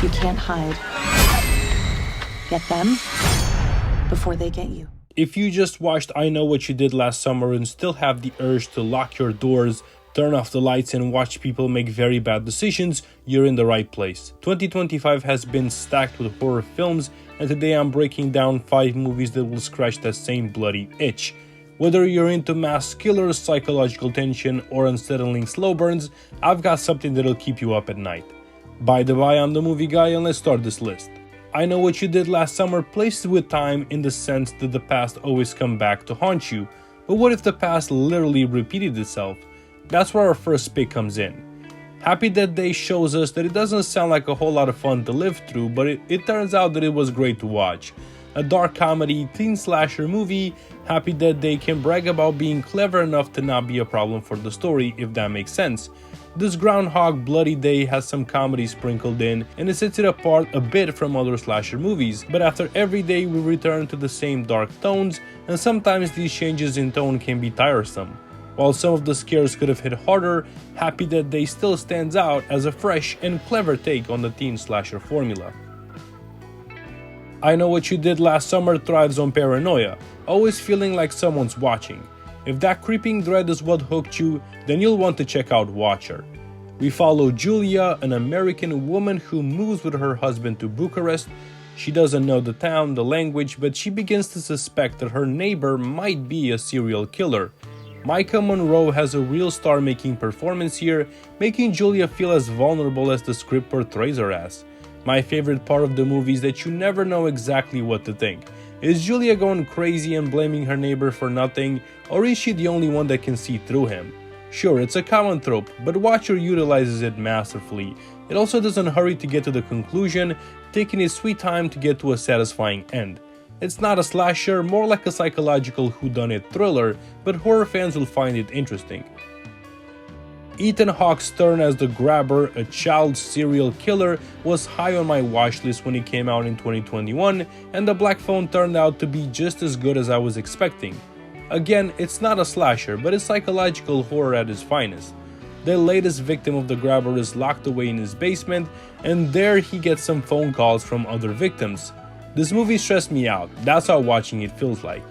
You can't hide. Get them before they get you. If you just watched I Know What You Did Last Summer and still have the urge to lock your doors, turn off the lights and watch people make very bad decisions, you're in the right place. 2025 has been stacked with horror films, and today I'm breaking down 5 movies that will scratch that same bloody itch. Whether you're into mass killers, psychological tension, or unsettling slow burns, I've got something that'll keep you up at night. By the by, I'm the movie guy, and let's start this list. I Know What You Did Last Summer plays with time in the sense that the past always come back to haunt you. But what if the past literally repeated itself? That's where our first pick comes in. Happy Death Day shows us that it doesn't sound like a whole lot of fun to live through, but it turns out that it was great to watch. A dark comedy, teen slasher movie, Happy Death Day can brag about being clever enough to not be a problem for the story, if that makes sense. This Groundhog Bloody Day has some comedy sprinkled in, and it sets it apart a bit from other slasher movies, but after every day we return to the same dark tones, and sometimes these changes in tone can be tiresome. While some of the scares could have hit harder, Happy Death Day still stands out as a fresh and clever take on the teen slasher formula. I Know What You Did Last Summer thrives on paranoia, always feeling like someone's watching. If that creeping dread is what hooked you, then you'll want to check out Watcher. We follow Julia, an American woman who moves with her husband to Bucharest. She doesn't know the town, the language, but she begins to suspect that her neighbor might be a serial killer. Micah Monroe has a real star-making performance here, making Julia feel as vulnerable as the script portrays her as. My favorite part of the movie is that you never know exactly what to think. Is Julia going crazy and blaming her neighbor for nothing, or is she the only one that can see through him? Sure, it's a common trope, but Watcher utilizes it masterfully. It also doesn't hurry to get to the conclusion, taking its sweet time to get to a satisfying end. It's not a slasher, more like a psychological whodunit thriller, but horror fans will find it interesting. Ethan Hawke's turn as the Grabber, a child serial killer, was high on my watch list when it came out in 2021, and The Black Phone turned out to be just as good as I was expecting. Again, it's not a slasher, but it's psychological horror at its finest. The latest victim of the Grabber is locked away in his basement, and there he gets some phone calls from other victims. This movie stressed me out, that's how watching it feels like.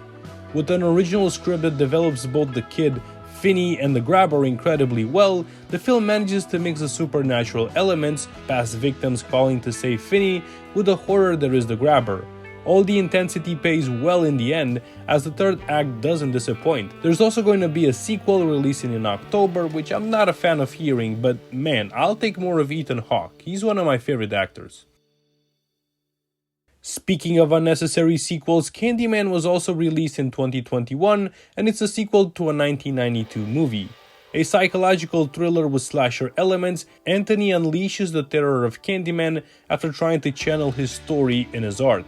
With an original script that develops both the kid, Finney, and the Grabber incredibly well, the film manages to mix the supernatural elements, past victims calling to save Finney, with the horror that is the Grabber. All the intensity pays well in the end, as the third act doesn't disappoint. There's also going to be a sequel releasing in October, which I'm not a fan of hearing, but man, I'll take more of Ethan Hawke, he's one of my favorite actors. Speaking of unnecessary sequels, Candyman was also released in 2021, and it's a sequel to a 1992 movie. A psychological thriller with slasher elements, Anthony unleashes the terror of Candyman after trying to channel his story in his art.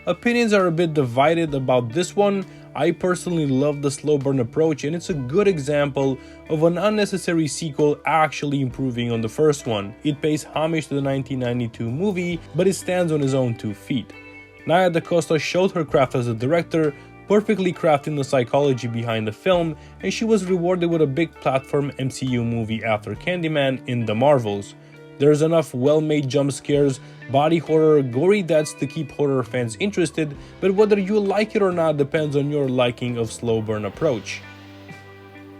Opinions are a bit divided about this one. I personally love the slow burn approach, and it's a good example of an unnecessary sequel actually improving on the first one. It pays homage to the 1992 movie, but it stands on its own 2 feet. Nia DaCosta showed her craft as a director, perfectly crafting the psychology behind the film, and she was rewarded with a big platform MCU movie after Candyman in The Marvels. There's enough well-made jump scares, body horror, gory deaths to keep horror fans interested, but whether you like it or not depends on your liking of slow burn approach.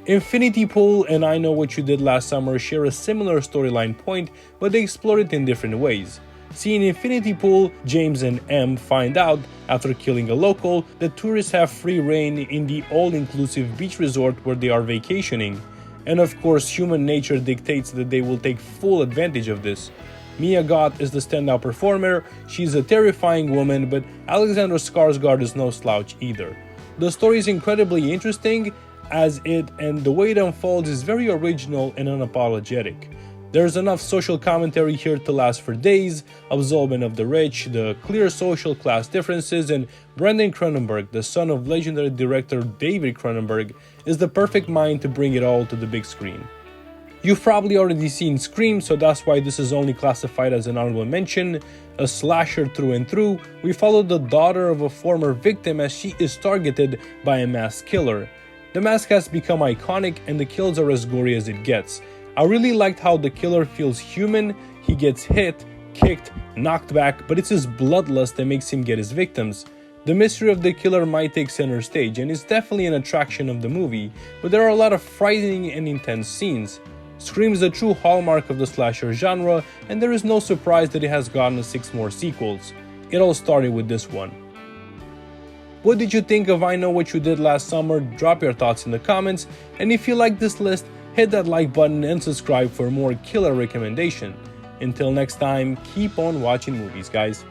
Infinity Pool and I Know What You Did Last Summer share a similar storyline point, but they explore it in different ways. See, in Infinity Pool, James and M find out, after killing a local, that tourists have free reign in the all-inclusive beach resort where they are vacationing. And of course, human nature dictates that they will take full advantage of this. Mia Goth is the standout performer. She's a terrifying woman, but Alexandra Skarsgård is no slouch either. The story is incredibly interesting, as and the way it unfolds is very original and unapologetic. There's enough social commentary here to last for days, absolvement of the rich, the clear social class differences, and Brandon Cronenberg, the son of legendary director David Cronenberg, is the perfect mind to bring it all to the big screen. You've probably already seen Scream, so that's why this is only classified as an honorable mention. A slasher through and through, we follow the daughter of a former victim as she is targeted by a mass killer. The mask has become iconic and the kills are as gory as it gets. I really liked how the killer feels human, he gets hit, kicked, knocked back, but it's his bloodlust that makes him get his victims. The mystery of the killer might take center stage, and is definitely an attraction of the movie, but there are a lot of frightening and intense scenes. Scream is a true hallmark of the slasher genre, and there is no surprise that it has gotten 6 more sequels. It all started with this one. What did you think of I Know What You Did Last Summer? Drop your thoughts in the comments, and if you like this list, hit that like button and subscribe for more killer recommendation. Until next time, keep on watching movies, guys.